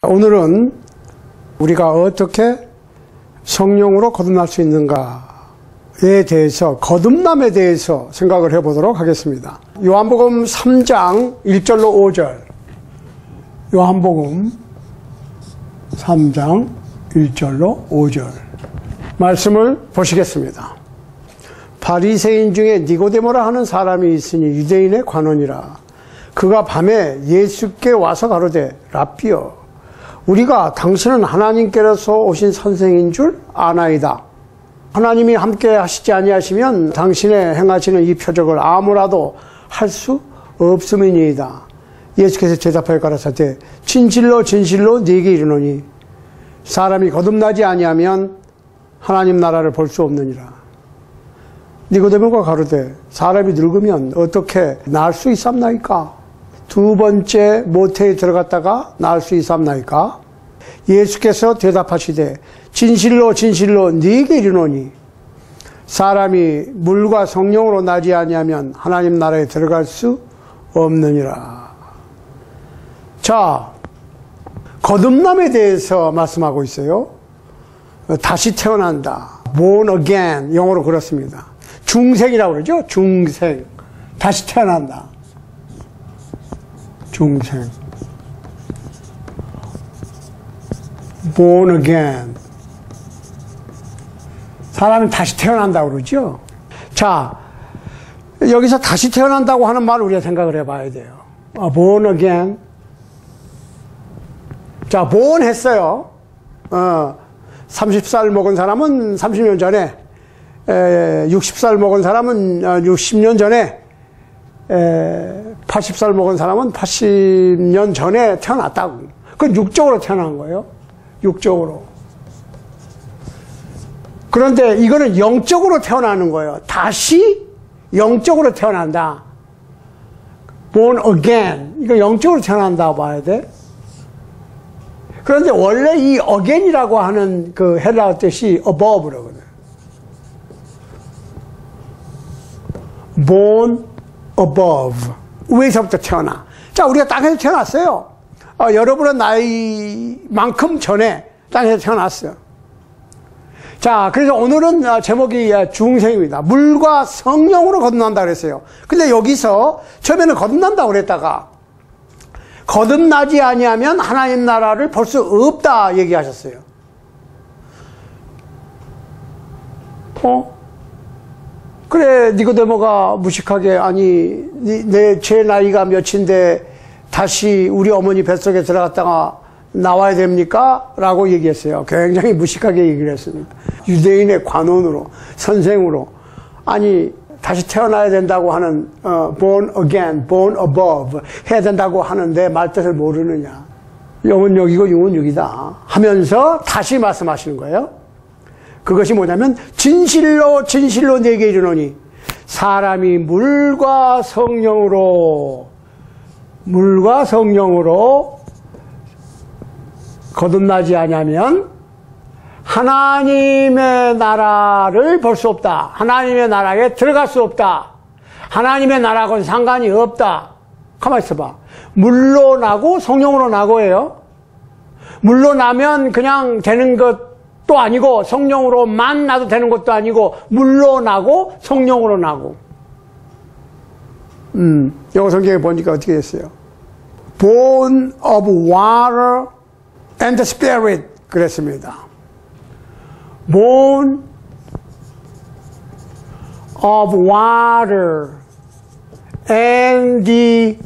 오늘은 우리가 어떻게 성령으로 거듭날 수 있는가에 대해서, 거듭남에 대해서 생각을 해보도록 하겠습니다. 요한복음 3장 1절로 5절. 요한복음 3장 1절로 5절. 말씀을 보시겠습니다. 바리새인 중에 니고데모라 하는 사람이 있으니 유대인의 관원이라. 그가 밤에 예수께 와서 가로되, 랍비여, 우리가 당신은 하나님께로서 오신 선생인 줄 아나이다. 하나님이 함께 하시지 아니하시면 당신의 행하시는 이 표적을 아무라도 할 수 없음이니이다. 예수께서 대답하여 가라사대, 진실로 진실로 네게 이르노니 사람이 거듭나지 아니하면 하나님 나라를 볼 수 없느니라. 니고데모가 가로되, 사람이 늙으면 어떻게 나을 수 있삼나이까? 두 번째 모태에 들어갔다가 나을 수 있삼나이까? 예수께서 대답하시되, 진실로 진실로 네게 이르노니 사람이 물과 성령으로 나지 아니하면 하나님 나라에 들어갈 수 없느니라. 자, 거듭남에 대해서 말씀하고 있어요. 다시 태어난다. born again, 영어로 그렇습니다. 중생이라고 그러죠. 중생. 다시 태어난다. 중생. born again. 사람이 다시 태어난다고 그러죠. 자, 여기서 다시 태어난다고 하는 말을 우리가 생각을 해봐야 돼요. born again. 자, born 했어요. 30살 먹은 사람은 30년 전에, 60살 먹은 사람은 60년 전에, 80살 먹은 사람은 80년 전에 태어났다고. 그건 육적으로 태어난 거예요. 육적으로. 그런데 이거는 영적으로 태어나는 거예요. 다시 영적으로 태어난다. born again. 이거 영적으로 태어난다고 봐야 돼. 그런데 원래 이 again이라고 하는 그 헬라어 뜻이 above라거든요. born above. 위에서부터 태어나. 자, 우리가 땅에서 태어났어요. 여러분의 나이만큼 전에 땅에서 태어났어요. 자, 그래서 오늘은 제목이 중생입니다. 물과 성령으로 거듭난다 그랬어요. 근데 여기서 처음에는 거듭난다고 그랬다가 거듭나지 아니하면 하나님 나라를 볼 수 없다 얘기하셨어요. 그래, 니고데모가 무식하게, 아니, 제 나이가 몇인데 다시 우리 어머니 뱃속에 들어갔다가 나와야 됩니까? 라고 얘기했어요. 굉장히 무식하게 얘기를 했습니다. 유대인의 관원으로, 선생으로, 아니, 다시 태어나야 된다고 하는, born again, born above 해야 된다고 하는데 말뜻을 모르느냐. 영은 여기고 육은 육이다 하면서 다시 말씀하시는 거예요. 그것이 뭐냐면, 진실로 진실로 네게 이르노니 사람이 물과 성령으로 거듭나지 아니하면 하나님의 나라를 볼 수 없다. 하나님의 나라에 들어갈 수 없다. 하나님의 나라하고는 상관이 없다. 가만히 있어봐. 물로 나고 성령으로 나고예요. 물로 나면 그냥 되는 것도 아니고 성령으로만 나도 되는 것도 아니고 물로 나고 성령으로 나고. 영어 성경에 보니까 어떻게 됐어요? born of water and the spirit 그랬습니다. born of water and the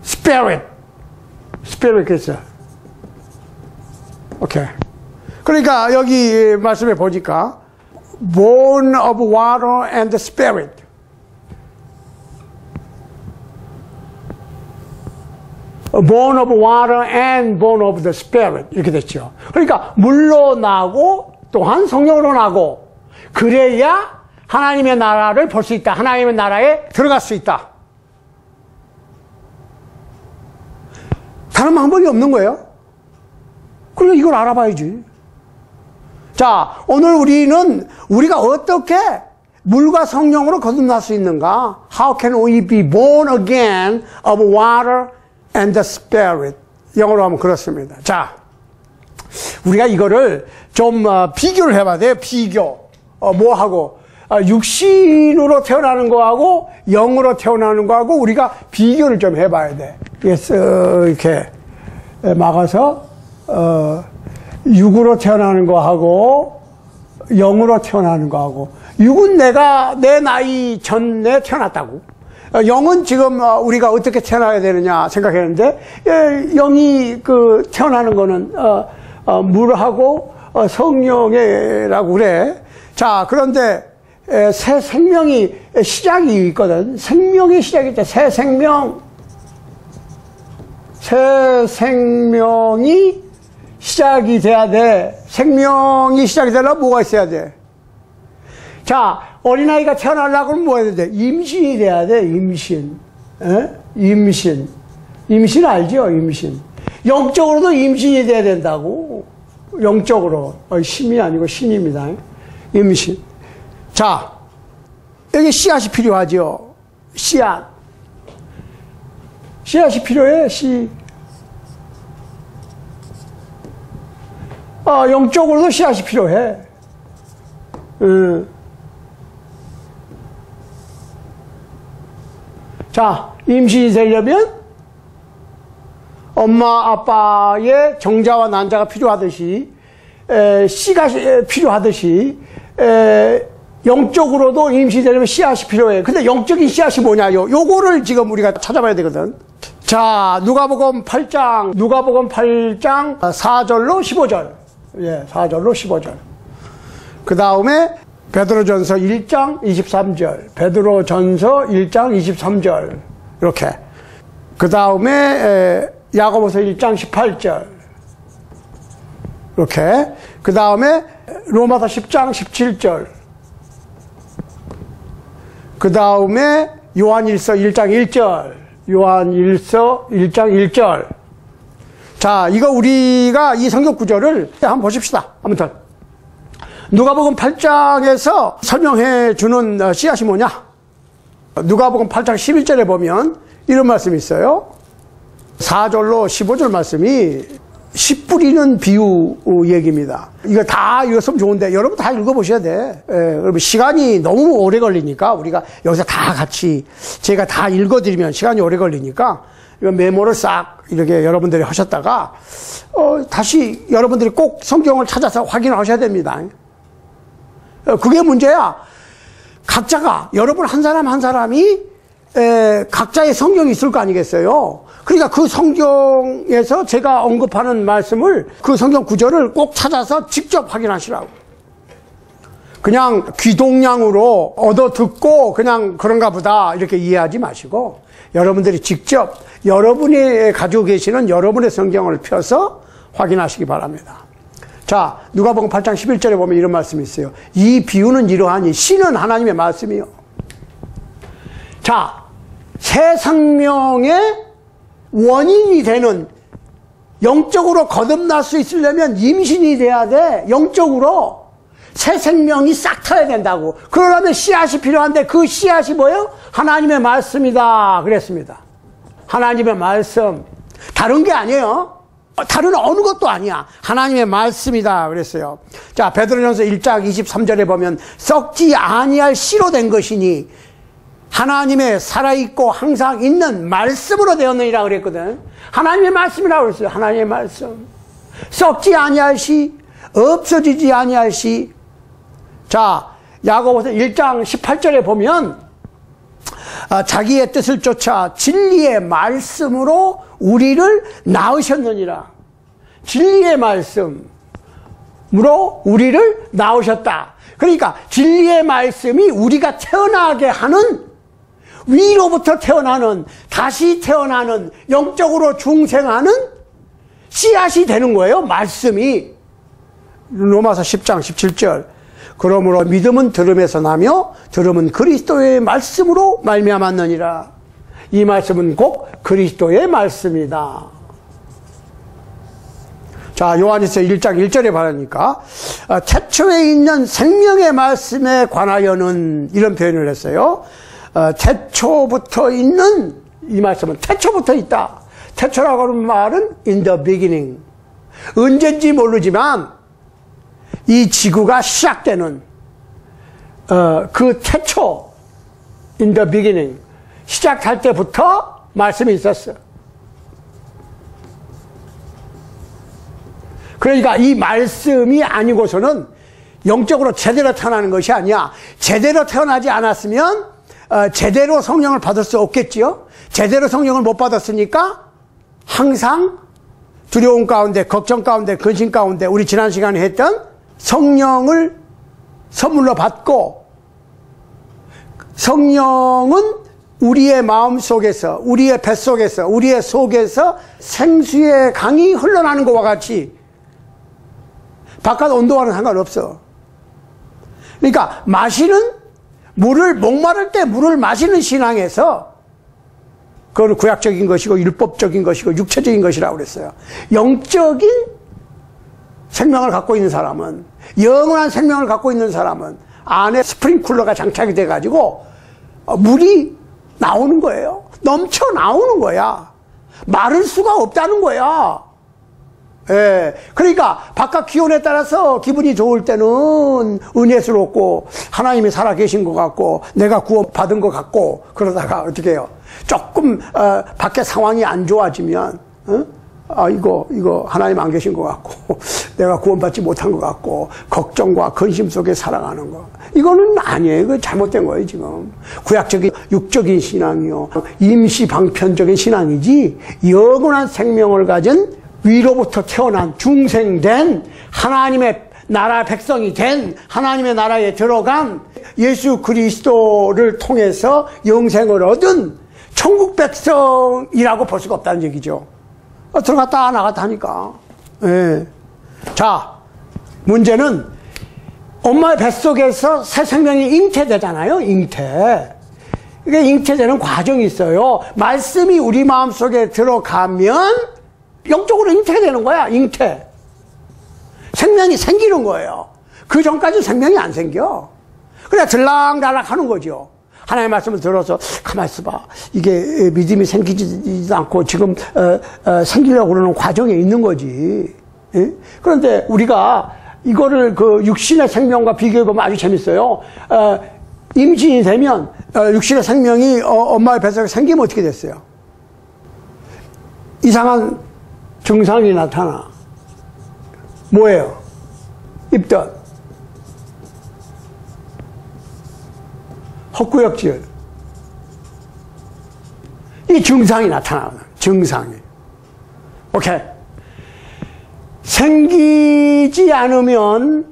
spirit. spirit 그랬어요. 오케이. 그러니까 여기 말씀에 보니까 born of water and the spirit. born of water and born of the spirit 이렇게 됐죠. 그러니까 물로 나고 또한 성령으로 나고 그래야 하나님의 나라를 볼 수 있다. 하나님의 나라에 들어갈 수 있다. 다른 방법이 없는 거예요. 그러니까 이걸 알아봐야지. 자, 오늘 우리가 어떻게 물과 성령으로 거듭날 수 있는가? How can we be born again of water and the Spirit? 영어로 하면 그렇습니다. 자, 우리가 이거를 좀 비교를 해봐야 돼요. 비교. 뭐하고? 육신으로 태어나는 거하고 영으로 태어나는 거하고 우리가 비교를 좀 해봐야 돼. 이렇게 막아서 육으로 태어나는 거하고 영으로 태어나는 거하고, 육은 내가 내 나이 전에 태어났다고. 영은 지금 우리가 어떻게 태어나야 되느냐 생각했는데, 영이 태어나는 거는 물하고 성령이라고 그래. 자, 그런데 새 생명이 시작이 있거든. 생명이 시작이 있다. 새 생명이 시작이 돼야 돼. 생명이 시작이 되려면 뭐가 있어야 돼? 자, 어린아이가 태어나려고 하면 뭐 해야 돼? 임신이 돼야 돼, 임신. 임신. 임신 알죠? 임신. 영적으로도 임신이 돼야 된다고. 영적으로. 심이 아니고 신입니다. 임신. 자, 여기 씨앗이 필요하죠? 씨앗. 씨앗이 필요해, 씨. 영적으로도 씨앗이 필요해. 자, 임신이 되려면 엄마, 아빠의 정자와 난자가 필요하듯이, 씨가 필요하듯이, 영적으로도 임신이 되려면 씨앗이 필요해. 근데 영적인 씨앗이 뭐냐요? 요거를 지금 우리가 찾아봐야 되거든. 자, 누가복음 8장 4절로 15절. 예, 4절로 15절. 그 다음에 베드로전서 1장 23절. 베드로전서 1장 23절. 이렇게. 그 다음에 야고보서 1장 18절. 이렇게. 그 다음에 로마서 10장 17절. 그 다음에 요한일서 1장 1절. 요한일서 1장 1절. 자, 이거 우리가 이 성경 구절을 한번 보십시다. 아무튼 누가복음 8장에서 설명해 주는 씨앗이 뭐냐? 누가복음 8장 11절에 보면 이런 말씀이 있어요. 4절로 15절 말씀이 씨 뿌리는 비유 얘기입니다. 이거 다 읽었으면 좋은데 여러분 다 읽어보셔야 돼. 여러분 시간이 너무 오래 걸리니까 우리가 여기서 다 같이 제가 다 읽어드리면 시간이 오래 걸리니까 이거 메모를 싹 이렇게 여러분들이 하셨다가 다시 여러분들이 꼭 성경을 찾아서 확인하셔야 됩니다. 그게 문제야. 각자가 여러분 한 사람 한 사람이 각자의 성경이 있을 거 아니겠어요. 그러니까 그 성경에서 제가 언급하는 말씀을 그 성경 구절을 꼭 찾아서 직접 확인하시라고. 그냥 귀동냥으로 얻어 듣고 그냥 그런가 보다 이렇게 이해하지 마시고 여러분들이 직접 여러분이 가지고 계시는 여러분의 성경을 펴서 확인하시기 바랍니다. 자, 누가복음 8장 11절에 보면 이런 말씀이 있어요. 이 비유는 이러하니 씨는 하나님의 말씀이요. 자, 새 생명의 원인이 되는 영적으로 거듭날 수 있으려면 임신이 돼야 돼. 영적으로 새 생명이 싹 트야 된다고. 그러려면 씨앗이 필요한데 그 씨앗이 뭐예요? 하나님의 말씀이다 그랬습니다. 하나님의 말씀. 다른 게 아니에요. 다른 어느 것도 아니야. 하나님의 말씀이다 그랬어요. 자, 베드로전서 1장 23절에 보면 썩지 아니할 씨로 된 것이니 하나님의 살아있고 항상 있는 말씀으로 되었느니라 그랬거든. 하나님의 말씀이라고 그랬어요. 하나님의 말씀. 썩지 아니할 씨, 없어지지 아니할 씨. 자, 야고보서 1장 18절에 보면 자기의 뜻을 쫓아 진리의 말씀으로 우리를 낳으셨느니라. 진리의 말씀으로 우리를 낳으셨다. 그러니까 진리의 말씀이 우리가 태어나게 하는, 위로부터 태어나는, 다시 태어나는, 영적으로 중생하는 씨앗이 되는 거예요. 말씀이. 로마서 10장 17절. 그러므로 믿음은 들음에서 나며 들음은 그리스도의 말씀으로 말미암았느니라. 이 말씀은 곧 그리스도의 말씀이다. 자, 요한일서 1장 1절에 말하니까 태초에 있는 생명의 말씀에 관하여는 이런 표현을 했어요. 태초부터 있는, 이 말씀은 태초부터 있다. 태초라고 하는 말은 in the beginning. 언젠지 모르지만 이 지구가 시작되는 그 태초 in the beginning 시작할 때부터 말씀이 있었어. 그러니까 이 말씀이 아니고서는 영적으로 제대로 태어나는 것이 아니야. 제대로 태어나지 않았으면 제대로 성령을 받을 수 없겠지요. 제대로 성령을 못 받았으니까 항상 두려움 가운데, 걱정 가운데, 근심 가운데 우리 지난 시간에 했던 성령을 선물로 받고, 성령은 우리의 마음 속에서, 우리의 뱃속에서, 우리의 속에서 생수의 강이 흘러나는 것과 같이 바깥 온도와는 상관없어. 그러니까 마시는 물을, 목마를 때 물을 마시는 신앙에서 그건 구약적인 것이고 율법적인 것이고 육체적인 것이라고 그랬어요. 영적인 생명을 갖고 있는 사람은, 영원한 생명을 갖고 있는 사람은 안에 스프링쿨러가 장착이 돼가지고 물이 나오는 거예요. 넘쳐 나오는 거야. 마를 수가 없다는 거야. 예. 그러니까 바깥 기온에 따라서 기분이 좋을 때는 은혜스럽고 하나님이 살아계신 것 같고 내가 구원받은 것 같고, 그러다가 어떻게 해요? 조금 밖에 상황이 안 좋아지면 이거 하나님 안 계신 것 같고 내가 구원받지 못한 것 같고 걱정과 근심 속에 살아가는 거, 이거는 아니에요. 이거 잘못된 거예요. 지금 구약적인 육적인 신앙이요, 임시 방편적인 신앙이지, 영원한 생명을 가진 위로부터 태어난 중생된 하나님의 나라 백성이 된, 하나님의 나라에 들어간 예수 그리스도를 통해서 영생을 얻은 천국 백성이라고 볼 수가 없다는 얘기죠. 들어갔다 나갔다 하니까. 예. 자, 문제는 엄마의 뱃속에서 새 생명이 잉태되잖아요. 잉태. 이게 잉태되는 과정이 있어요. 말씀이 우리 마음속에 들어가면 영적으로 잉태되는 거야. 잉태. 생명이 생기는 거예요. 그 전까지 생명이 안 생겨. 그래 들락날락 하는 거죠. 하나님의 말씀을 들어서 가만히 있어봐, 이게 믿음이 생기지도 않고 지금 생기려고 그러는 과정에 있는 거지. 예? 그런데 우리가 이거를 그 육신의 생명과 비교해보면 아주 재밌어요. 임신이 되면 육신의 생명이 엄마의 뱃속에 생기면 어떻게 됐어요? 이상한 증상이 나타나. 뭐예요? 입덧, 헛구역질, 이 증상이 나타나거든. 증상이. 오케이. 생기지 않으면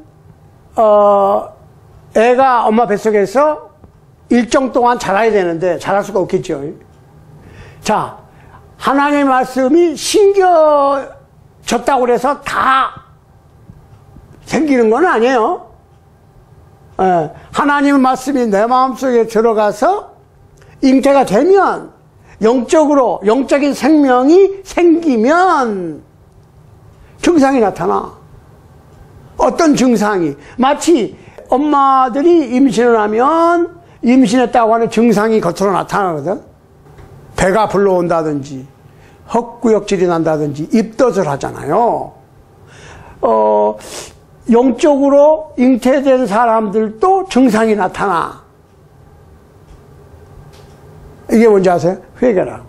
애가 엄마 뱃속에서 일정 동안 자라야 되는데 자랄 수가 없겠죠. 자, 하나님의 말씀이 심겨졌다고 해서 다 생기는 건 아니에요. 하나님의 말씀이 내 마음속에 들어가서 잉태가 되면, 영적으로 영적인 생명이 생기면 증상이 나타나. 어떤 증상이? 마치 엄마들이 임신을 하면 임신했다고 하는 증상이 겉으로 나타나거든. 배가 불러온다든지 헛구역질이 난다든지 입덧을 하잖아요. 영적으로 잉태된 사람들도 증상이 나타나. 이게 뭔지 아세요? 회개라고.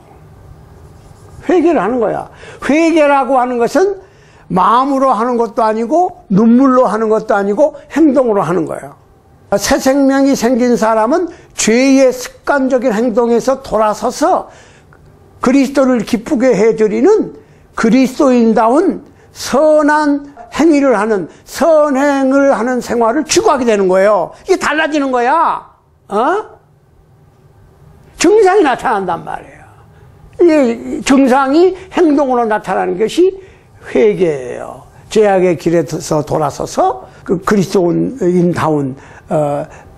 회개를 하는 거야. 회개라고 하는 것은 마음으로 하는 것도 아니고 눈물로 하는 것도 아니고 행동으로 하는 거예요. 새 생명이 생긴 사람은 죄의 습관적인 행동에서 돌아서서 그리스도를 기쁘게 해드리는 그리스도인다운 선한 행위를 하는, 선행을 하는 생활을 추구하게 되는 거예요. 이게 달라지는 거야. 증상이 나타난단 말이에요. 이 증상이 행동으로 나타나는 것이 회개예요. 죄악의 길에서 돌아서서 그 그리스도인다운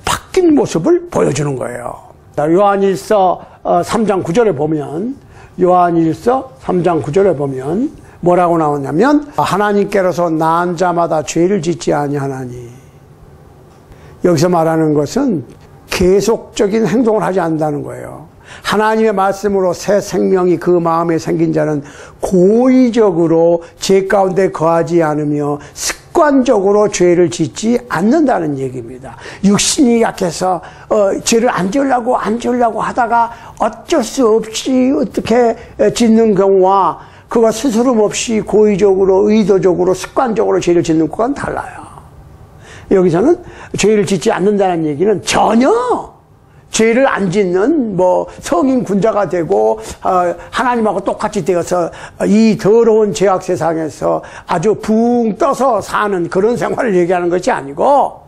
바뀐 모습을 보여주는 거예요. 요한일서 3장 9절에 보면, 요한일서 3장 9절에 보면 뭐라고 나오냐면, 하나님께로서 낳은 자마다 죄를 짓지 아니하나니. 여기서 말하는 것은 계속적인 행동을 하지 않는다는 거예요. 하나님의 말씀으로 새 생명이 그 마음에 생긴 자는 고의적으로 죄 가운데 거하지 않으며 습관적으로 죄를 짓지 않는다는 얘기입니다. 육신이 약해서 죄를 안 지으려고 하다가 어쩔 수 없이 어떻게 짓는 경우와 그가 스스럼 없이 고의적으로 의도적으로 습관적으로 죄를 짓는 것과는 달라요. 여기서는 죄를 짓지 않는다는 얘기는 전혀 죄를 안 짓는 성인 군자가 되고 하나님하고 똑같이 되어서 이 더러운 죄악 세상에서 아주 붕 떠서 사는 그런 생활을 얘기하는 것이 아니고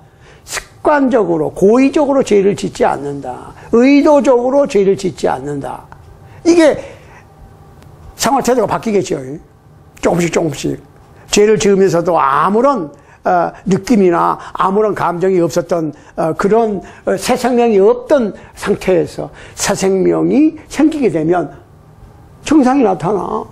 습관적으로 고의적으로 죄를 짓지 않는다. 의도적으로 죄를 짓지 않는다. 이게 생활 태도가 바뀌겠죠. 조금씩 죄를 지으면서도 아무런 느낌이나 아무런 감정이 없었던 그런 새 생명이 없던 상태에서 새 생명이 생기게 되면 증상이 나타나.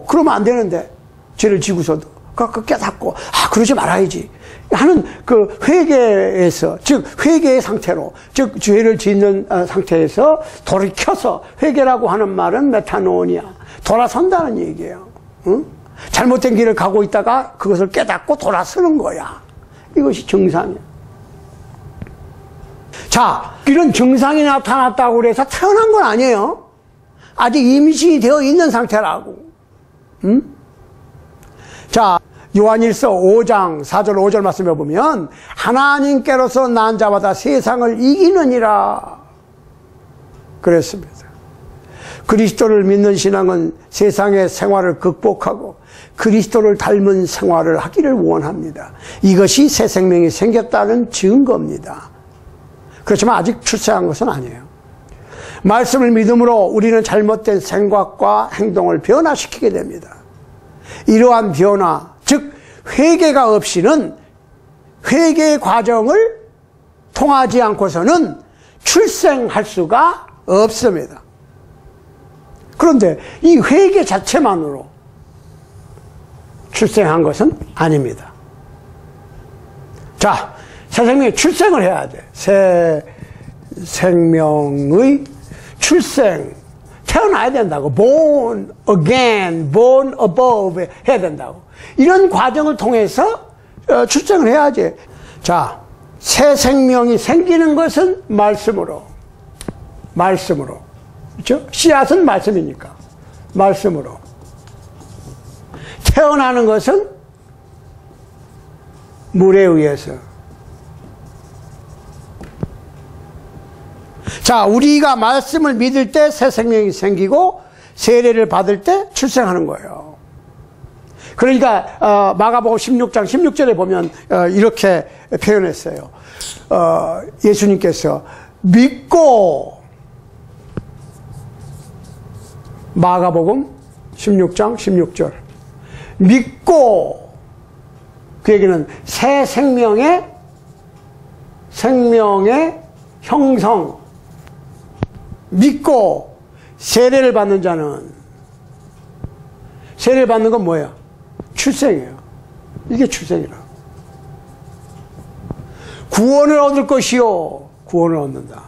그러면 안 되는데 죄를 지고서도 그 깨닫고 그러지 말아야지 하는 그 회개에서, 즉 회개의 상태로, 즉 죄를 짓는 상태에서 돌이켜서, 회개라고 하는 말은 메타노니아, 돌아선다는 얘기예요. 응? 잘못된 길을 가고 있다가 그것을 깨닫고 돌아서는 거야. 이것이 정상이야. 자, 이런 증상이 나타났다고 해서 태어난 건 아니에요. 아직 임신이 되어 있는 상태라고. 응? 자, 요한일서 5장 4절 5절 말씀해 보면 하나님께로서 난 자마다 세상을 이기느니라 그랬습니다. 그리스도를 믿는 신앙은 세상의 생활을 극복하고 그리스도를 닮은 생활을 하기를 원합니다. 이것이 새 생명이 생겼다는 증거입니다. 그렇지만 아직 출세한 것은 아니에요. 말씀을 믿음으로 우리는 잘못된 생각과 행동을 변화시키게 됩니다. 이러한 변화, 즉 회개가 없이는, 회개의 과정을 통하지 않고서는 출생할 수가 없습니다. 그런데 이 회개 자체만으로 출생한 것은 아닙니다. 자, 새 생명이 출생을 해야 돼. 새 생명의 출생, 태어나야 된다고. born again, born above 해야 된다고. 이런 과정을 통해서 출생을 해야지. 자, 새 생명이 생기는 것은 말씀으로. 그렇죠? 씨앗은 말씀이니까. 말씀으로. 태어나는 것은 물에 의해서. 자, 우리가 말씀을 믿을 때 새 생명이 생기고 세례를 받을 때 출생하는 거예요. 그러니까 마가복음 16장 16절에 보면 이렇게 표현했어요. 예수님께서 믿고, 마가복음 16장 16절, 믿고, 그 얘기는 새 생명의 형성, 믿고 세례를 받는 자는, 세례를 받는 건 뭐예요? 출생이에요. 이게 출생이라. 구원을 얻을 것이요, 구원을 얻는다.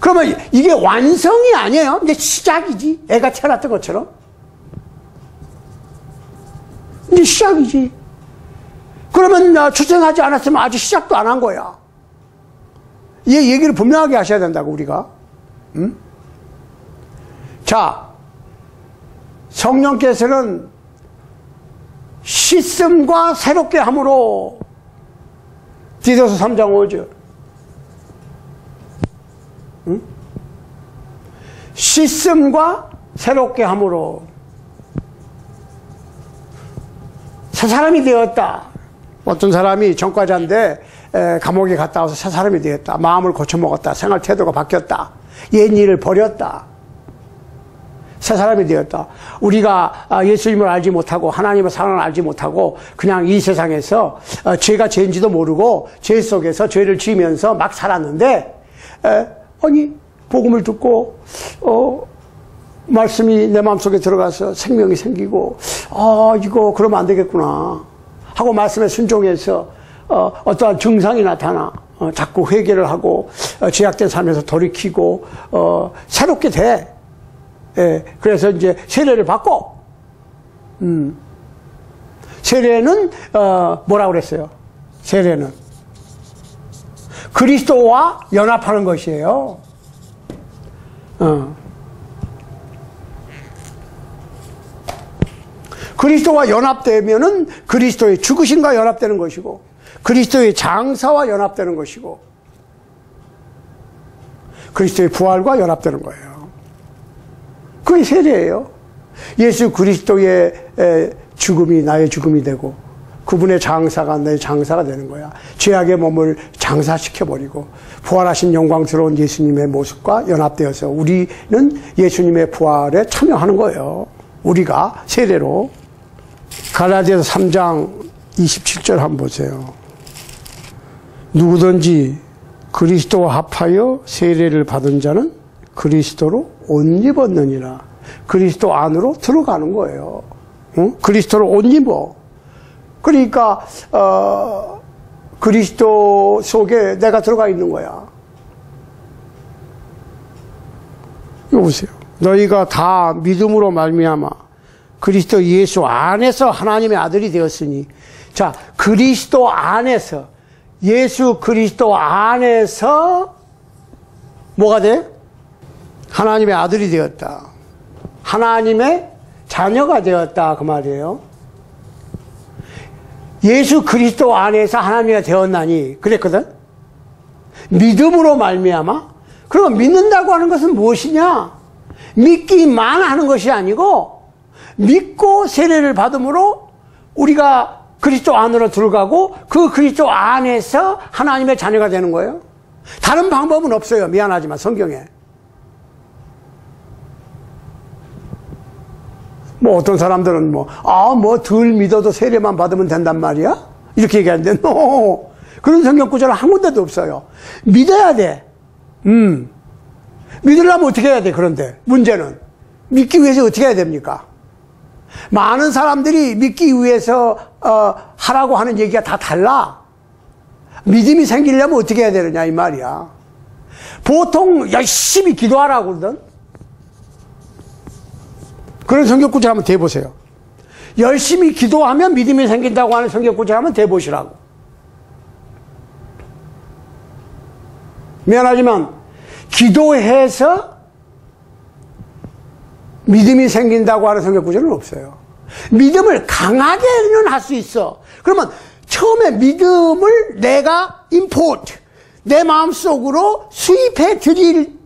그러면 이게 완성이 아니에요. 이제 시작이지. 애가 태어났던 것처럼. 이제 시작이지. 그러면 출생하지 않았으면 아직 시작도 안 한 거야. 이 얘기를 분명하게 하셔야 된다고, 우리가. 응? 자, 성령께서는 씻음과 새롭게 함으로, 디도서 3장 5절. 응? 씻음과 새롭게 함으로 새 사람이 되었다. 어떤 사람이 전과자인데 감옥에 갔다 와서 새 사람이 되었다. 마음을 고쳐먹었다. 생활 태도가 바뀌었다. 옛 일을 버렸다. 새 사람이 되었다. 우리가 예수님을 알지 못하고 하나님의 사랑을 알지 못하고 그냥 이 세상에서 죄가 죄인지도 모르고 죄 속에서 죄를 지으면서 막 살았는데, 아니 복음을 듣고 말씀이 내 마음속에 들어가서 생명이 생기고, 이거 그러면 안 되겠구나 하고 말씀에 순종해서 어떠한 증상이 나타나. 자꾸 회개를 하고 죄악된 삶에서 돌이키고 새롭게 돼. 예, 그래서 이제 세례를 받고 세례는 뭐라고 그랬어요? 세례는 그리스도와 연합하는 것이에요. 그리스도와 연합되면은 그리스도의 죽으심과 연합되는 것이고 그리스도의 장사와 연합되는 것이고 그리스도의 부활과 연합되는 거예요. 그게 세례예요. 예수 그리스도의 죽음이 나의 죽음이 되고 그분의 장사가 내 장사가 되는 거야. 죄악의 몸을 장사시켜버리고 부활하신 영광스러운 예수님의 모습과 연합되어서 우리는 예수님의 부활에 참여하는 거예요. 우리가 세례로. 갈라디아서 3장 27절 한번 보세요. 누구든지 그리스도와 합하여 세례를 받은 자는 그리스도로 옷 입었느니라. 그리스도 안으로 들어가는 거예요. 응? 그리스도로 옷 입어. 그러니까 그리스도 속에 내가 들어가 있는 거야. 이거 보세요. 너희가 다 믿음으로 말미암아 그리스도 예수 안에서 하나님의 아들이 되었으니, 자, 그리스도 안에서, 예수 그리스도 안에서 뭐가 돼? 하나님의 아들이 되었다. 하나님의 자녀가 되었다. 그 말이에요. 예수 그리스도 안에서 하나님이 되었나니 그랬거든. 믿음으로 말미암아. 그럼 믿는다고 하는 것은 무엇이냐? 믿기만 하는 것이 아니고 믿고 세례를 받음으로 우리가 그리스도 안으로 들어가고 그 그리스도 안에서 하나님의 자녀가 되는 거예요. 다른 방법은 없어요. 미안하지만 성경에. 뭐 어떤 사람들은 뭐 덜 믿어도 세례만 받으면 된단 말이야? 이렇게 얘기하는데 no. 그런 성경 구절은 한 군데도 없어요. 믿어야 돼. 믿으려면 어떻게 해야 돼? 그런데 문제는 믿기 위해서 어떻게 해야 됩니까? 많은 사람들이 믿기 위해서 하라고 하는 얘기가 다 달라. 믿음이 생기려면 어떻게 해야 되느냐 이 말이야. 보통 열심히 기도하라고 그러거든. 그런 성경구절 한번 대보세요. 열심히 기도하면 믿음이 생긴다고 하는 성경구절 한번 대보시라고. 미안하지만 기도해서 믿음이 생긴다고 하는 성경구절은 없어요. 믿음을 강하게는 할 수 있어. 그러면 처음에 믿음을 내가 import, 내 마음속으로 수입해 드리는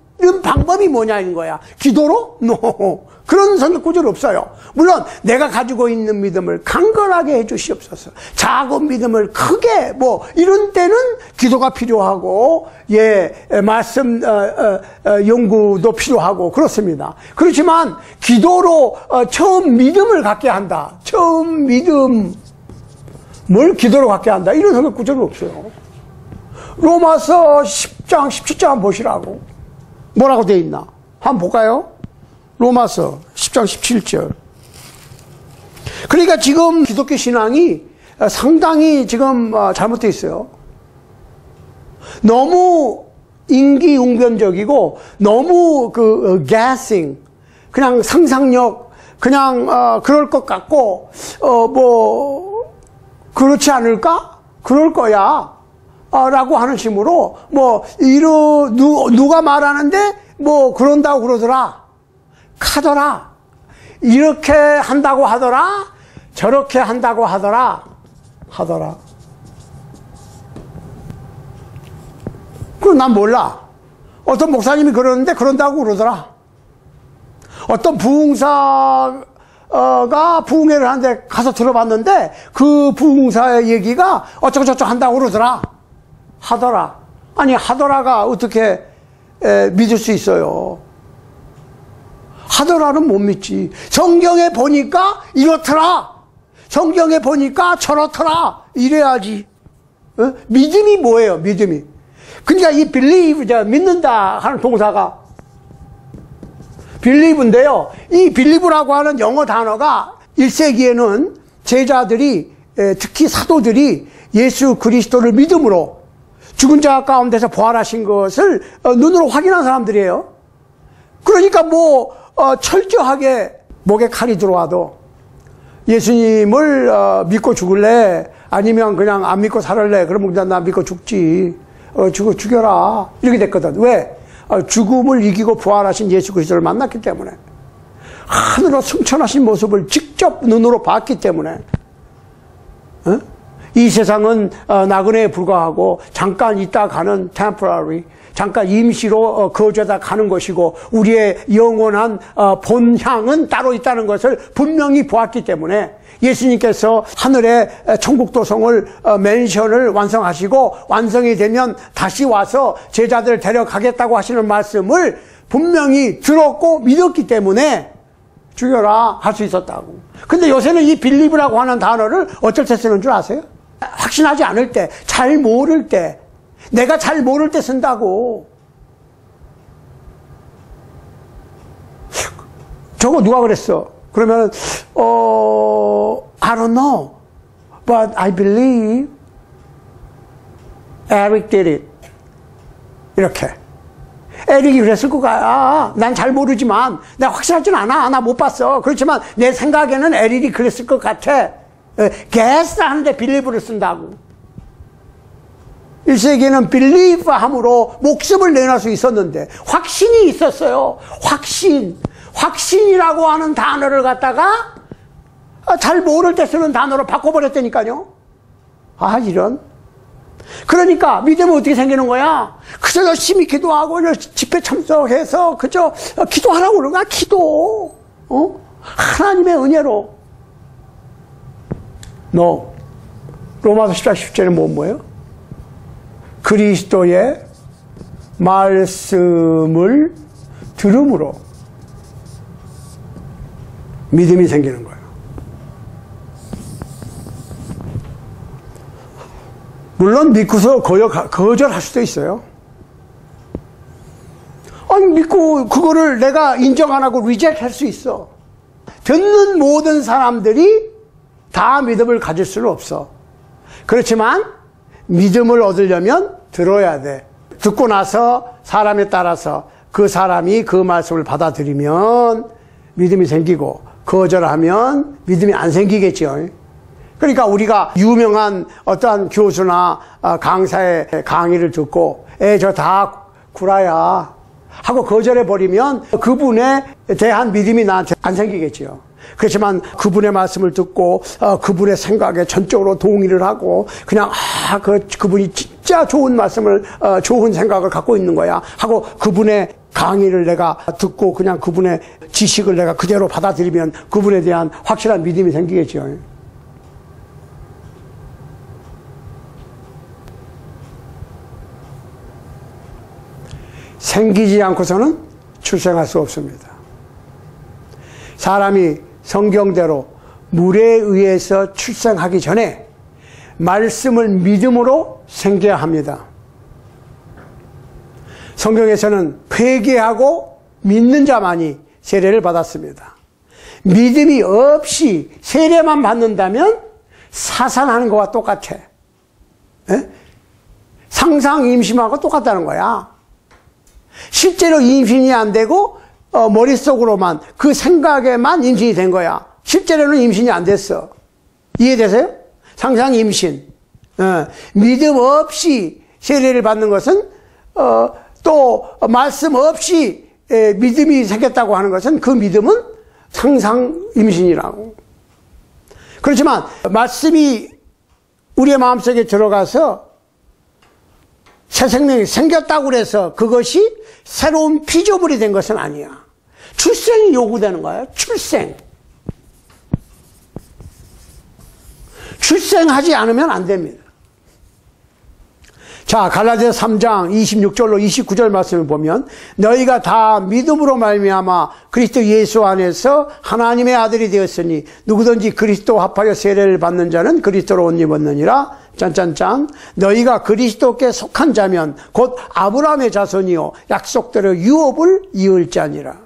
방법이 뭐냐는 거야. 기도로? No. 그런 성경구절 없어요. 물론 내가 가지고 있는 믿음을 강건하게 해 주시옵소서. 작은 믿음을 크게 이런 때는 기도가 필요하고 말씀 연구도 필요하고 그렇습니다. 그렇지만 기도로 처음 믿음을 갖게 한다. 처음 믿음을 기도로 갖게 한다. 이런 성경구절은 없어요. 로마서 10장 17장 한번 보시라고. 뭐라고 되어 있나? 한번 볼까요? 로마서 10장 17절. 그러니까 지금 기독교 신앙이 상당히 지금 잘못되어 있어요. 너무 인기응변적이고 너무 gassing, 그냥 상상력, 그냥 그럴 것 같고 그렇지 않을까? 그럴 거야 라고 하는 식으로 누가 말하는데 그런다고 그러더라, 카더라, 이렇게 한다고 하더라, 저렇게 한다고 하더라. 그건 난 몰라. 어떤 목사님이 그러는데 그런다고 그러더라. 어떤 부흥사가 부흥회를 하는데 가서 들어봤는데 그 부흥사의 얘기가 어쩌고저쩌고 한다고 그러더라. 하더라. 아니 하더라가 어떻게 믿을 수 있어요? 하더라는 못 믿지. 성경에 보니까 이렇더라, 성경에 보니까 저렇더라, 이래야지. 믿음이 뭐예요? 믿음이. 그러니까 이 believe, 믿는다 하는 동사가 believe인데요, 이 believe라고 하는 영어 단어가 1세기에는 제자들이, 특히 사도들이 예수 그리스도를 믿음으로 죽은 자 가운데서 부활하신 것을 눈으로 확인한 사람들이에요. 그러니까 철저하게 목에 칼이 들어와도 예수님을 믿고 죽을래? 아니면 그냥 안 믿고 살을래? 그러면 그냥 나 믿고 죽지. 죽여라. 이렇게 됐거든. 왜? 죽음을 이기고 부활하신 예수 그리스도를 만났기 때문에. 하늘로 승천하신 모습을 직접 눈으로 봤기 때문에. 이 세상은 나그네에 불과하고 잠깐 있다 가는 temporary, 잠깐 임시로 거주하다 가는 것이고 우리의 영원한 본향은 따로 있다는 것을 분명히 보았기 때문에 예수님께서 하늘의 천국 도성을 맨션을 완성하시고 완성이 되면 다시 와서 제자들을 데려가겠다고 하시는 말씀을 분명히 들었고 믿었기 때문에 죽여라 할 수 있었다고. 근데 요새는 이 빌리브라고 하는 단어를 어쩔 때 쓰는 줄 아세요? 확신하지 않을 때, 잘 모를 때, 내가 잘 모를 때 쓴다고. 저거 누가 그랬어? 그러면 I don't know, but I believe Eric did it. 이렇게. 에릭이 그랬을 거야. 난 잘 모르지만, 내가 확실하진 않아. 나 못 봤어. 그렇지만 내 생각에는 에릭이 그랬을 것 같아. guess 하는데 believe를 쓴다고. 1세기에는 believe 함으로 목숨을 내놓을 수 있었는데 확신이 있었어요. 확신이라고 하는 단어를 갖다가 잘 모를 때 쓰는 단어로 바꿔버렸다니까요. 이런. 그러니까 믿음은 어떻게 생기는 거야? 그저 열심히 기도하고 집회 참석해서 그저 기도하라고 그러는 거야. 기도. 하나님의 은혜로. 로마서 14, 10절은 뭐예요? 그리스도의 말씀을 들음으로 믿음이 생기는 거예요. 물론 믿고서 거절할 수도 있어요. 아니 믿고 그거를 내가 인정 안 하고 리젝트 할 수 있어. 듣는 모든 사람들이 다 믿음을 가질 수는 없어. 그렇지만 믿음을 얻으려면 들어야 돼. 듣고 나서 사람에 따라서 그 사람이 그 말씀을 받아들이면 믿음이 생기고 거절하면 믿음이 안 생기겠죠. 그러니까 우리가 유명한 어떠한 교수나 강사의 강의를 듣고 저 다 구라야 하고 거절해버리면 그분에 대한 믿음이 나한테 안 생기겠죠. 그렇지만 그분의 말씀을 듣고 그분의 생각에 전적으로 동의를 하고 그냥 그분이 진짜 좋은 말씀을 좋은 생각을 갖고 있는 거야 하고 그분의 강의를 내가 듣고 그냥 그분의 지식을 내가 그대로 받아들이면 그분에 대한 확실한 믿음이 생기겠죠. 생기지 않고서는 출생할 수 없습니다. 사람이 성경대로 물에 의해서 출생하기 전에 말씀을 믿음으로 생겨야 합니다. 성경에서는 회개하고 믿는 자만이 세례를 받았습니다. 믿음이 없이 세례만 받는다면 사산하는 것과 똑같아. 상상 임신하고 똑같다는 거야. 실제로 임신이 안 되고 머릿속으로만 그 생각에만 임신이 된 거야. 실제로는 임신이 안 됐어. 이해되세요? 상상 임신. 믿음 없이 세례를 받는 것은 또 말씀 없이 믿음이 생겼다고 하는 것은 그 믿음은 상상 임신이라고. 그렇지만 말씀이 우리의 마음속에 들어가서 새 생명이 생겼다고 해서 그것이 새로운 피조물이 된 것은 아니야. 출생이 요구되는 거예요. 출생하지 않으면 안 됩니다. 자, 갈라디아서 3장 26절로 29절 말씀을 보면 너희가 다 믿음으로 말미암아 그리스도 예수 안에서 하나님의 아들이 되었으니 누구든지 그리스도 합하여 세례를 받는 자는 그리스도로 옷 입었느니라. 짠짠짠. 너희가 그리스도께 속한 자면 곧 아브라함의 자손이요 약속대로 유업을 이을 자니라.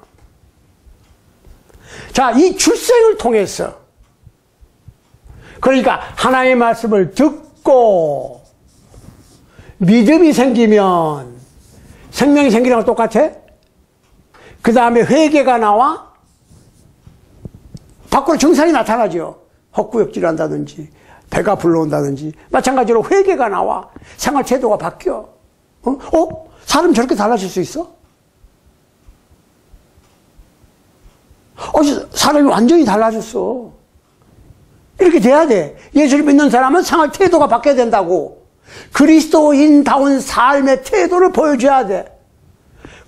자, 이 출생을 통해서 그러니까 하나님의 말씀을 듣고 믿음이 생기면 생명이 생기는 거 똑같아? 그 다음에 회개가 나와 밖으로 증상이 나타나죠. 헛구역질을 한다든지 배가 불러온다든지 마찬가지로 회개가 나와 생활 태도가 바뀌어. 사람 저렇게 달라질 수 있어? 사람이 완전히 달라졌어. 이렇게 돼야 돼. 예수를 믿는 사람은 생활 태도가 바뀌어야 된다고. 그리스도인다운 삶의 태도를 보여줘야 돼.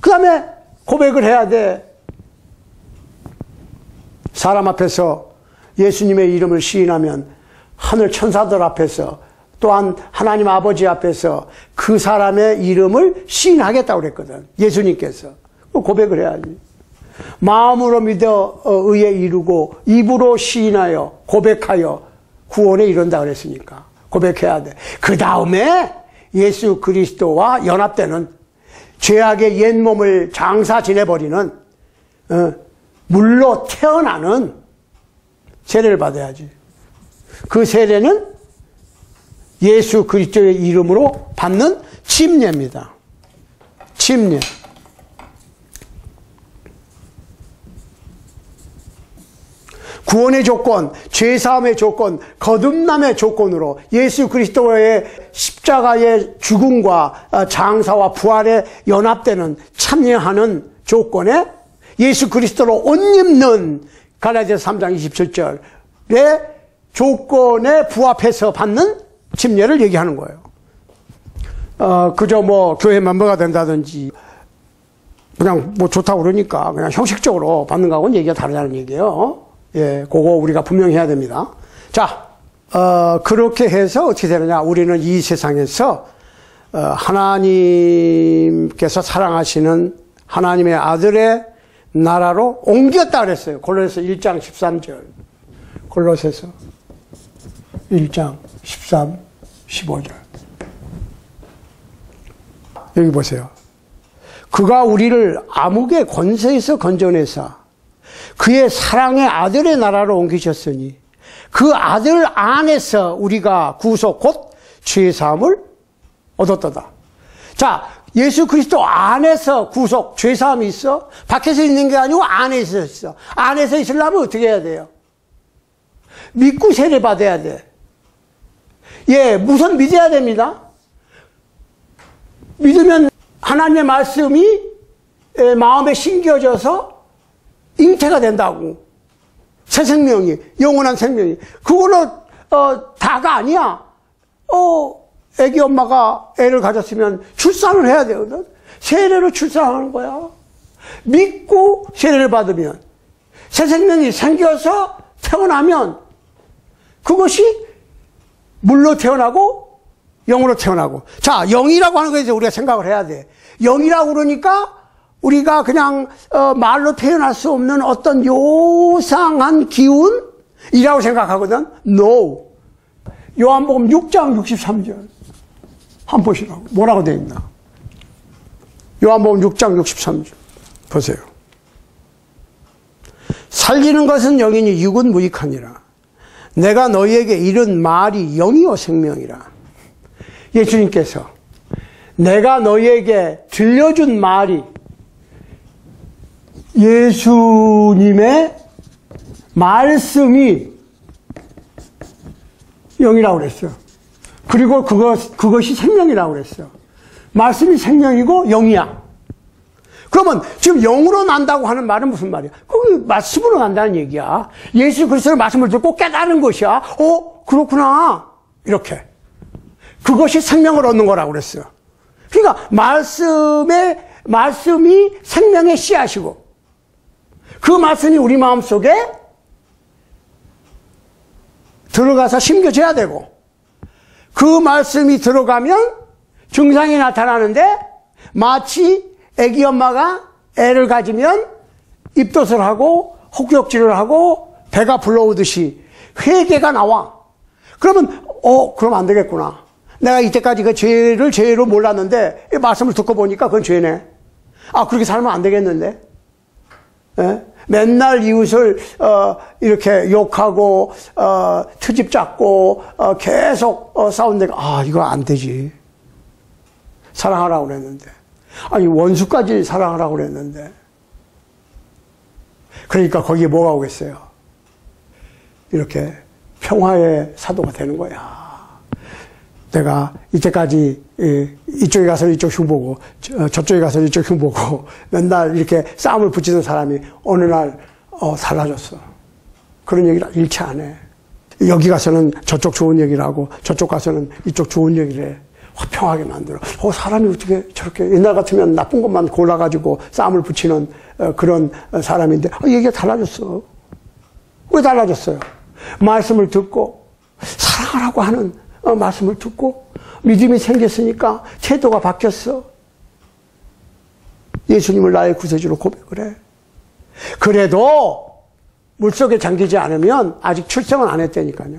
그 다음에 고백을 해야 돼. 사람 앞에서 예수님의 이름을 시인하면 하늘 천사들 앞에서 또한 하나님 아버지 앞에서 그 사람의 이름을 시인하겠다고 그랬거든. 예수님께서. 고백을 해야지. 마음으로 믿어 의에 이루고 입으로 시인하여 고백하여 구원에 이른다 그랬으니까 고백해야 돼. 그 다음에 예수 그리스도와 연합되는 죄악의 옛 몸을 장사 지내버리는 물로 태어나는 세례를 받아야지. 그 세례는 예수 그리스도의 이름으로 받는 침례입니다. 침례. 구원의 조건, 죄사함의 조건, 거듭남의 조건으로 예수 그리스도의 십자가의 죽음과 장사와 부활에 연합되는 참여하는 조건에 예수 그리스도로 옷 입는 갈라디아서 3장 27절의 조건에 부합해서 받는 침례를 얘기하는 거예요. 그저 교회 멤버가 된다든지 그냥 좋다고 그러니까 그냥 형식적으로 받는 거하고는 얘기가 다르다는 얘기예요. 예, 그거 우리가 분명히 해야 됩니다. 자, 그렇게 해서 어떻게 되느냐. 우리는 이 세상에서, 하나님께서 사랑하시는 하나님의 아들의 나라로 옮겼다 그랬어요. 골로새서 1장 13절. 골로새서 1장 13, 15절. 여기 보세요. 그가 우리를 암흑의 권세에서 건져내사 그의 사랑의 아들의 나라로 옮기셨으니 그 아들 안에서 우리가 구속 곧 죄사함을 얻었도다. 자, 예수 그리스도 안에서 구속, 죄사함이 있어? 밖에서 있는 게 아니고 안에서 있어. 안에서 있으려면 어떻게 해야 돼요? 믿고 세례 받아야 돼. 예, 우선 믿어야 됩니다. 믿으면 하나님의 말씀이 마음에 심겨져서 잉태가 된다고. 새 생명이, 영원한 생명이. 그거는 다가 아니야. 애기 엄마가 애를 가졌으면 출산을 해야 되거든. 세례로 출산하는 거야. 믿고 세례를 받으면 새 생명이 생겨서 태어나면 그것이 물로 태어나고 영으로 태어나고. 자, 영이라고 하는 거에 대해서 우리가 생각을 해야 돼. 영이라고 그러니까 우리가 그냥 말로 표현할 수 없는 어떤 요상한 기운이라고 생각하거든. No. 요한복음 6장 63절 한번 보시라고. 뭐라고 되어 있나. 요한복음 6장 63절 보세요. 살리는 것은 영이니 육은 무익하니라. 내가 너희에게 이른 말이 영이요 생명이라. 예수님께서 내가 너희에게 들려준 말이 예수님의 말씀이 영이라고 그랬어요. 그리고 그것이 생명이라고 그랬어요. 말씀이 생명이고 영이야. 그러면 지금 영으로 난다고 하는 말은 무슨 말이야? 그 말씀으로 난다는 얘기야. 예수 그리스도의 말씀을 듣고 깨달은 것이야. 그렇구나. 이렇게. 그것이 생명을 얻는 거라고 그랬어요. 그러니까 말씀이 생명의 씨앗이고 그 말씀이 우리 마음속에 들어가서 심겨져야 되고 그 말씀이 들어가면 증상이 나타나는데 마치 애기 엄마가 애를 가지면 입덧을 하고 헛구역질을 하고 배가 불러오듯이 회개가 나와. 그러면 그럼 안 되겠구나. 내가 이때까지 그 죄를 죄로 몰랐는데 이 말씀을 듣고 보니까 그건 죄네. 그렇게 살면 안 되겠는데. 예? 맨날 이웃을 이렇게 욕하고 트집 잡고 계속 싸운다니까 이거 안 되지. 사랑하라고 그랬는데. 아니, 원수까지 사랑하라고 그랬는데. 그러니까 거기에 뭐가 오겠어요? 이렇게 평화의 사도가 되는 거야. 내가 이때까지 이쪽에 가서 이쪽 흉보고 저쪽에 가서 이쪽 흉보고 맨날 이렇게 싸움을 붙이던 사람이 어느 날 달라졌어. 그런 얘기를 일체 안 해. 여기 가서는 저쪽 좋은 얘기를 하고 저쪽 가서는 이쪽 좋은 얘기를 해. 화평하게 만들어. 사람이 어떻게 저렇게 옛날 같으면 나쁜 것만 골라가지고 싸움을 붙이는 그런 사람인데 얘기가 달라졌어. 왜 달라졌어요? 말씀을 듣고 사랑하라고 하는 말씀을 듣고 믿음이 생겼으니까 태도가 바뀌었어. 예수님을 나의 구세주로 고백을 해. 그래도 물속에 잠기지 않으면 아직 출생은 안 했다니까요.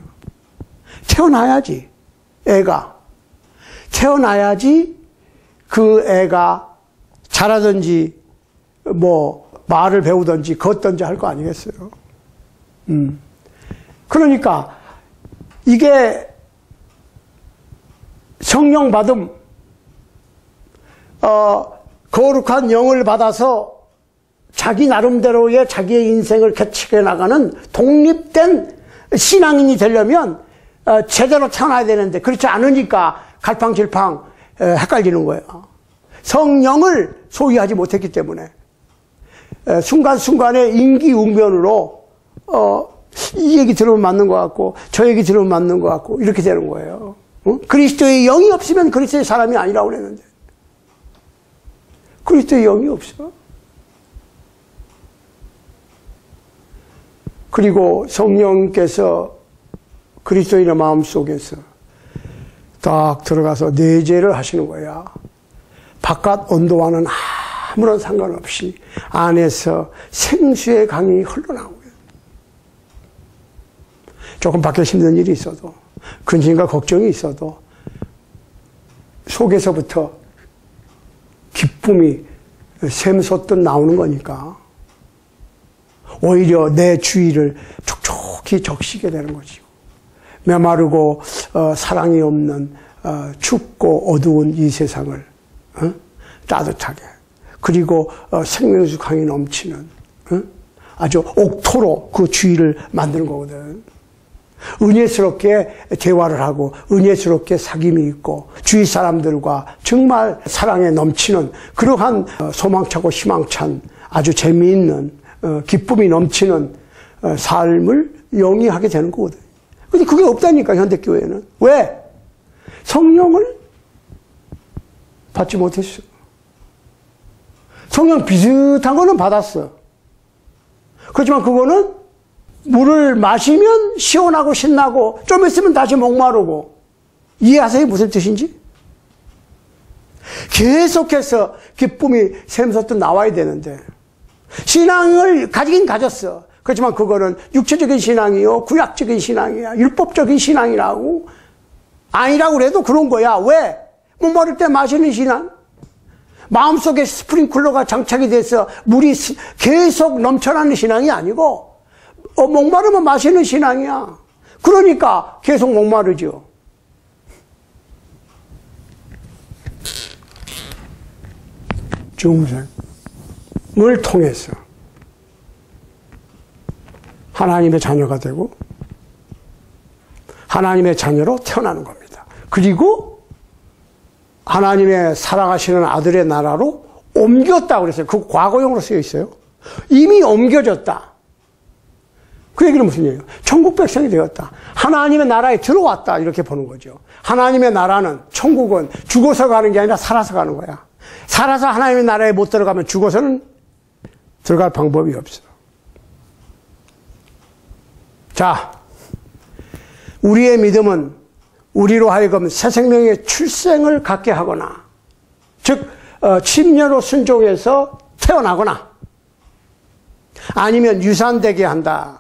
태어나야지. 애가. 태어나야지 그 애가 자라든지 뭐 말을 배우든지 걷든지 할 거 아니겠어요. 그러니까 이게 성령 받음, 거룩한 영을 받아서 자기 나름대로의 자기의 인생을 개척해 나가는 독립된 신앙인이 되려면 제대로 태어나야 되는데 그렇지 않으니까 갈팡질팡 헷갈리는 거예요. 성령을 소유하지 못했기 때문에 순간순간에 임기응변으로 이 얘기 들으면 맞는 것 같고 저 얘기 들으면 맞는 것 같고 이렇게 되는 거예요. 그리스도의 영이 없으면 그리스도의 사람이 아니라고 그랬는데 그리스도의 영이 없어. 그리고 성령께서 그리스도인의 마음속에서 딱 들어가서 내재를 하시는 거야. 바깥 온도와는 아무런 상관없이 안에서 생수의 강이 흘러나오고요. 조금 밖에 힘든 일이 있어도 근심과 걱정이 있어도 속에서부터 기쁨이 샘솟듯 나오는 거니까 오히려 내 주위를 촉촉히 적시게 되는 거지요. 메마르고 사랑이 없는 춥고 어두운 이 세상을 따뜻하게 그리고 생명수 강이 넘치는 아주 옥토로 그 주위를 만드는 거거든. 은혜스럽게 대화를 하고 은혜스럽게 사귐이 있고 주위 사람들과 정말 사랑에 넘치는 그러한 소망차고 희망찬 아주 재미있는 기쁨이 넘치는 삶을 영위하게 되는 거거든. 근데 그게 없다니까 현대교회는. 왜? 성령을 받지 못했어. 성령 비슷한 거는 받았어. 그렇지만 그거는 물을 마시면 시원하고 신나고 좀 있으면 다시 목마르고. 이해하세요? 무슨 뜻인지? 계속해서 기쁨이 샘솟듯 나와야 되는데 신앙을 가지긴 가졌어. 그렇지만 그거는 육체적인 신앙이요, 구약적인 신앙이야, 율법적인 신앙이라고 아니라고 그래도 그런 거야. 왜? 목마를 때 마시는 신앙, 마음속에 스프링클러가 장착이 돼서 물이 계속 넘쳐나는 신앙이 아니고 목마르면 마시는 신앙이야. 그러니까 계속 목마르죠. 중생을 통해서 하나님의 자녀가 되고 하나님의 자녀로 태어나는 겁니다. 그리고 하나님의 사랑하시는 아들의 나라로 옮겼다고 그랬어요. 그 과거형으로 쓰여 있어요. 이미 옮겨졌다. 그 얘기는 무슨 얘기예요? 천국 백성이 되었다. 하나님의 나라에 들어왔다. 이렇게 보는 거죠. 하나님의 나라는, 천국은 죽어서 가는 게 아니라 살아서 가는 거야. 살아서 하나님의 나라에 못 들어가면 죽어서는 들어갈 방법이 없어. 자, 우리의 믿음은 우리로 하여금 새 생명의 출생을 갖게 하거나, 즉 침례로 순종해서 태어나거나, 아니면 유산되게 한다.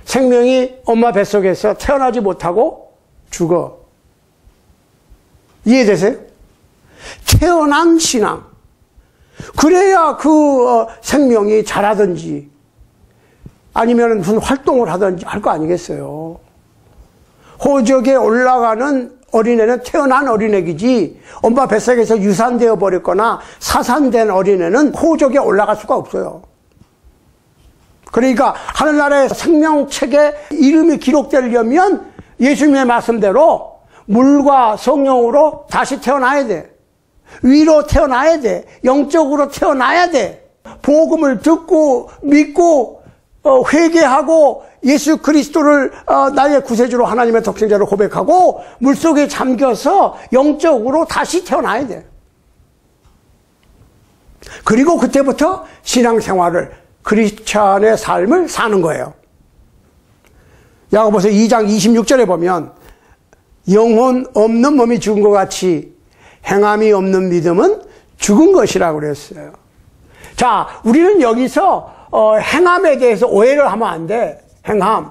생명이 엄마 뱃속에서 태어나지 못하고 죽어. 이해되세요? 태어난 신앙. 그래야 그 생명이 자라든지 아니면 무슨 활동을 하든지 할 거 아니겠어요. 호적에 올라가는 어린애는 태어난 어린애이지 엄마 뱃속에서 유산되어 버렸거나 사산된 어린애는 호적에 올라갈 수가 없어요. 그러니까 하늘나라의 생명책에 이름이 기록되려면 예수님의 말씀대로 물과 성령으로 다시 태어나야 돼. 위로 태어나야 돼. 영적으로 태어나야 돼. 복음을 듣고 믿고 회개하고 예수 그리스도를 나의 구세주로 하나님의 독생자로 고백하고 물속에 잠겨서 영적으로 다시 태어나야 돼. 그리고 그때부터 신앙생활을 크리스찬의 삶을 사는 거예요. 야고보서 2장 26절에 보면 영혼 없는 몸이 죽은 것 같이 행함이 없는 믿음은 죽은 것이라고 그랬어요. 자, 우리는 여기서 행함에 대해서 오해를 하면 안 돼. 행함.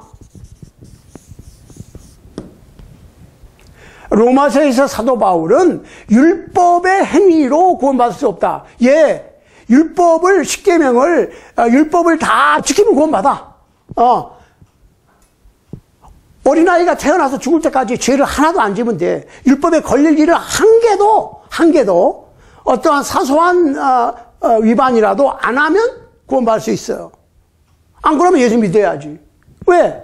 로마서에서 사도 바울은 율법의 행위로 구원받을 수 없다. 율법을 10계명을 율법을 다 지키면 구원받아. 어린아이가 태어나서 죽을 때까지 죄를 하나도 안 지면 돼. 율법에 걸릴 일을 한 개도 어떠한 사소한 위반이라도 안 하면 구원받을 수 있어요. 안 그러면 예수 믿어야지. 왜?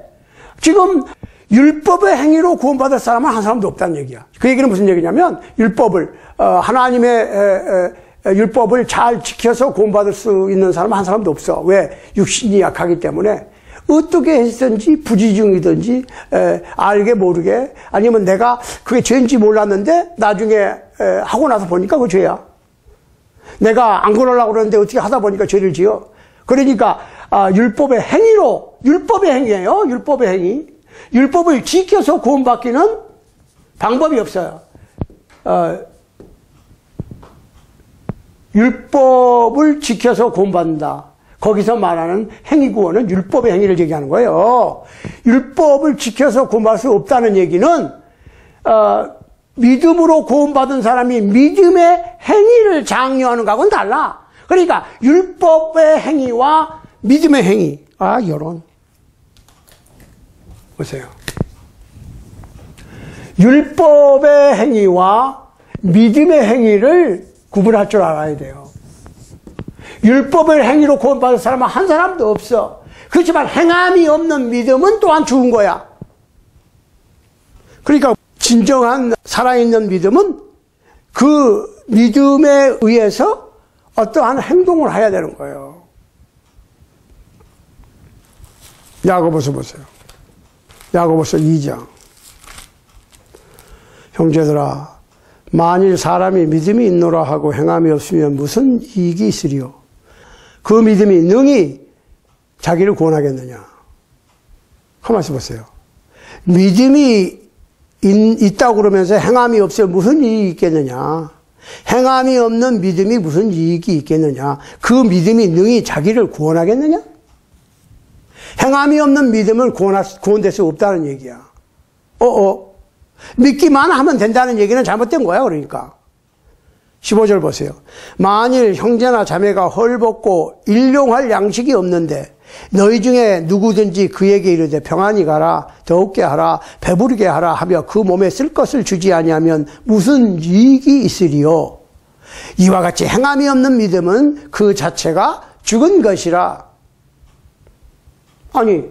지금 율법의 행위로 구원받을 사람은 한 사람도 없다는 얘기야. 그 얘기는 무슨 얘기냐면 율법을 하나님의 율법을 잘 지켜서 구원받을 수 있는 사람은 한 사람도 없어. 왜? 육신이 약하기 때문에 어떻게 했든지 부지중이든지 알게 모르게 아니면 내가 그게 죄인지 몰랐는데 나중에 하고 나서 보니까 그 죄야. 내가 안 그러려고 그러는데 어떻게 하다 보니까 죄를 지어. 그러니까 율법의 행위로, 율법의 행위예요. 율법의 행위. 율법을 지켜서 구원받기는 방법이 없어요. 율법을 지켜서 구원받는다. 거기서 말하는 행위 구원은 율법의 행위를 얘기하는 거예요. 율법을 지켜서 구원받을 수 없다는 얘기는 믿음으로 구원받은 사람이 믿음의 행위를 장려하는 것하고는 달라. 그러니까 율법의 행위와 믿음의 행위. 여론. 보세요. 율법의 행위와 믿음의 행위를 구분할 줄 알아야 돼요. 율법의 행위로 구원받을 사람은 한 사람도 없어. 그렇지만 행함이 없는 믿음은 또한 죽은 거야. 그러니까 진정한 살아있는 믿음은 그 믿음에 의해서 어떠한 행동을 해야 되는 거예요. 야고보서 보세요. 야고보서 2장. 형제들아, 만일 사람이 믿음이 있노라 하고 행함이 없으면 무슨 이익이 있으리요? 그 믿음이 능히 자기를 구원하겠느냐? 가만히 있어 보세요. 믿음이 있다고 그러면서 행함이 없으면 무슨 이익이 있겠느냐? 행함이 없는 믿음이 무슨 이익이 있겠느냐? 그 믿음이 능히 자기를 구원하겠느냐? 행함이 없는 믿음은 구원될 수 없다는 얘기야. 믿기만 하면 된다는 얘기는 잘못된 거야, 그러니까. 15절 보세요. 만일 형제나 자매가 헐벗고 일용할 양식이 없는데 너희 중에 누구든지 그에게 이르되 평안히 가라, 더욱게 하라, 배부르게 하라 하며 그 몸에 쓸 것을 주지 아니하면 무슨 이익이 있으리요? 이와 같이 행함이 없는 믿음은 그 자체가 죽은 것이라. 아니,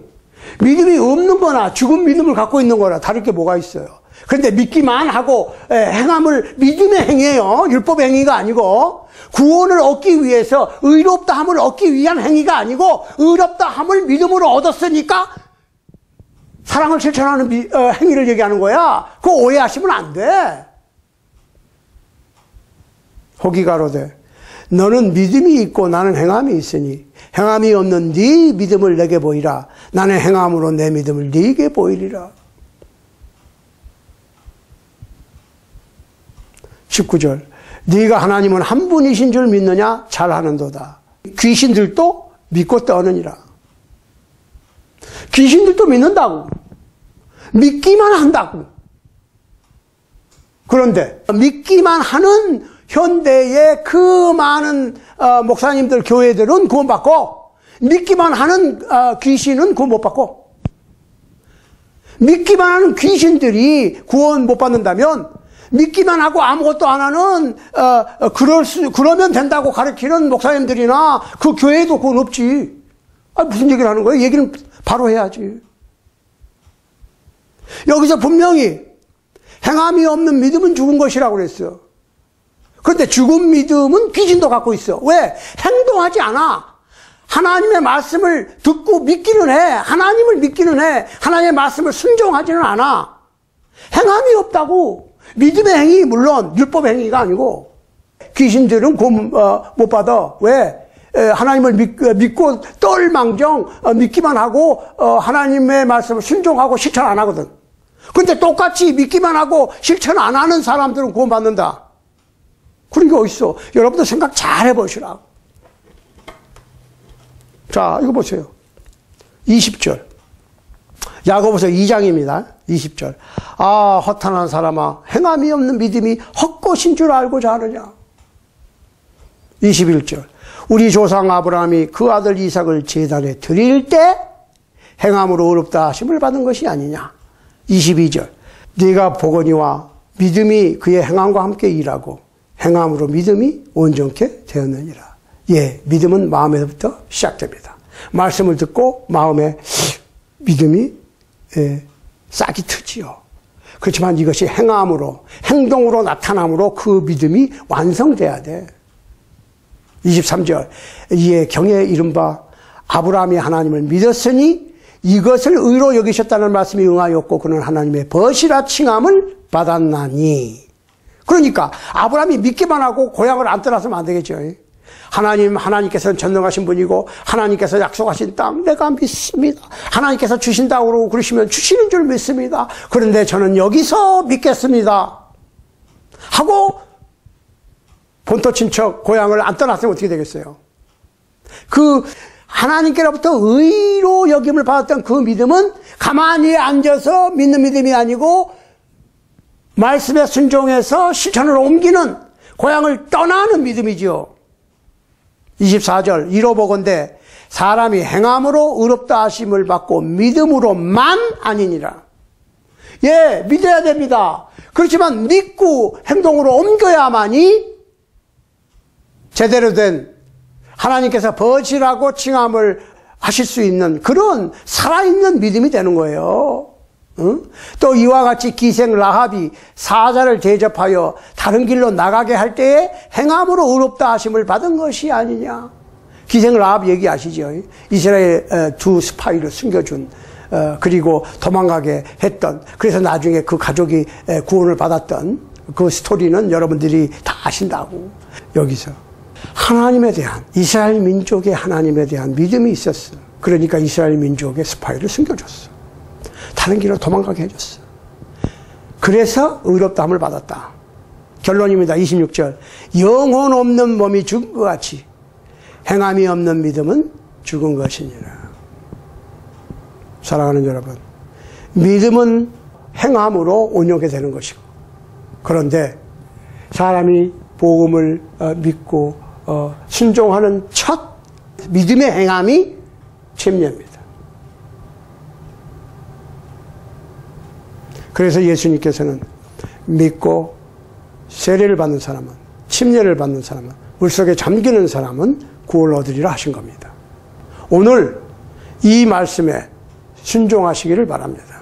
믿음이 없는 거나 죽은 믿음을 갖고 있는 거나 다를 게 뭐가 있어요? 그런데 믿기만 하고 행함을 믿음의 행위예요. 율법의 행위가 아니고 구원을 얻기 위해서 의롭다 함을 얻기 위한 행위가 아니고 의롭다 함을 믿음으로 얻었으니까 사랑을 실천하는 행위를 얘기하는 거야. 그거 오해하시면 안 돼. 혹이 가로되 너는 믿음이 있고 나는 행함이 있으니 행함이 없는 네 믿음을 내게 보이라. 나는 행함으로 내 믿음을 네게 보이리라. 19절. 네가 하나님은 한 분이신 줄 믿느냐? 잘하는도다. 귀신들도 믿고 떠느니라. 귀신들도 믿는다고. 믿기만 한다고. 그런데 믿기만 하는 현대의 그 많은 목사님들, 교회들은 구원받고 믿기만 하는 귀신은 구원 못 받고 믿기만 하는 귀신들이 구원 못 받는다면 믿기만 하고 아무것도 안 하는 그러면 된다고 가르치는 목사님들이나 그 교회도 그건 없지. 무슨 얘기를 하는 거예요? 얘기는 바로 해야지. 여기서 분명히 행함이 없는 믿음은 죽은 것이라고 그랬어. 그런데 죽은 믿음은 귀신도 갖고 있어. 왜? 행동하지 않아. 하나님의 말씀을 듣고 믿기는 해. 하나님을 믿기는 해. 하나님의 말씀을 순종하지는 않아. 행함이 없다고. 믿음의 행위, 물론 율법 행위가 아니고. 귀신들은 구원 못 받아. 왜? 하나님을 믿고 떨망정 믿기만 하고 하나님의 말씀을 순종하고 실천 안 하거든. 근데 똑같이 믿기만 하고 실천 안 하는 사람들은 구원 받는다. 그런 게 어딨어. 여러분들 생각 잘 해보시라고. 자, 이거 보세요. 20절. 야고보서 2장입니다. 20절. 아, 허탄한 사람아, 행함이 없는 믿음이 헛것인 줄 알고자 하느냐. 21절. 우리 조상 아브라함이 그 아들 이삭을 제단에 드릴 때 행함으로 의롭다 하심을 받은 것이 아니냐. 22절. 네가 보거니와 믿음이 그의 행함과 함께 일하고 행함으로 믿음이 온전케 되었느니라. 예, 믿음은 마음에서부터 시작됩니다. 말씀을 듣고 마음에 믿음이 싹이 트지요. 그렇지만 이것이 행함으로, 행동으로 나타남으로 그 믿음이 완성돼야 돼. 23절. 이에 경에 이른바 아브라함이 하나님을 믿었으니 이것을 의로 여기셨다는 말씀이 응하였고 그는 하나님의 벗이라 칭함을 받았나니. 그러니까 아브라함이 믿기만 하고 고향을 안 떠났으면 안 되겠죠. 하나님께서는 전능하신 분이고 하나님께서 약속하신 땅 내가 믿습니다. 하나님께서 주신다고 그러시면 주시는 줄 믿습니다. 그런데 저는 여기서 믿겠습니다 하고 본토 친척 고향을 안 떠났으면 어떻게 되겠어요? 그 하나님께로부터 의로 여김을 받았던 그 믿음은 가만히 앉아서 믿는 믿음이 아니고 말씀에 순종해서 실천으로 옮기는, 고향을 떠나는 믿음이지요. 24절. 이로보건대 사람이 행함으로 의롭다 하심을 받고 믿음으로만 아니니라. 예, 믿어야 됩니다. 그렇지만 믿고 행동으로 옮겨야만이 제대로 된 하나님께서 벗이라고 칭함을 하실 수 있는 그런 살아있는 믿음이 되는 거예요. 응? 또 이와 같이 기생 라합이 사자를 대접하여 다른 길로 나가게 할 때에 행함으로 의롭다 하심을 받은 것이 아니냐. 기생 라합 얘기 아시죠? 이스라엘 두 스파이를 숨겨준 그리고 도망가게 했던, 그래서 나중에 그 가족이 구원을 받았던 그 스토리는 여러분들이 다 아신다고. 여기서 하나님에 대한, 이스라엘 민족의 하나님에 대한 믿음이 있었어. 그러니까 이스라엘 민족의 스파이를 숨겨줬어. 다른 길로 도망가게 해줬어. 그래서 의롭다함을 받았다. 결론입니다. 26절. 영혼 없는 몸이 죽은 것 같이 행함이 없는 믿음은 죽은 것이니라. 사랑하는 여러분, 믿음은 행함으로 온전하게 되는 것이고, 그런데 사람이 복음을 믿고 순종하는 첫 믿음의 행함이 침례입니다. 그래서 예수님께서는 믿고 세례를 받는 사람은, 침례를 받는 사람은, 물속에 잠기는 사람은 구원을 얻으리라 하신 겁니다. 오늘 이 말씀에 순종하시기를 바랍니다.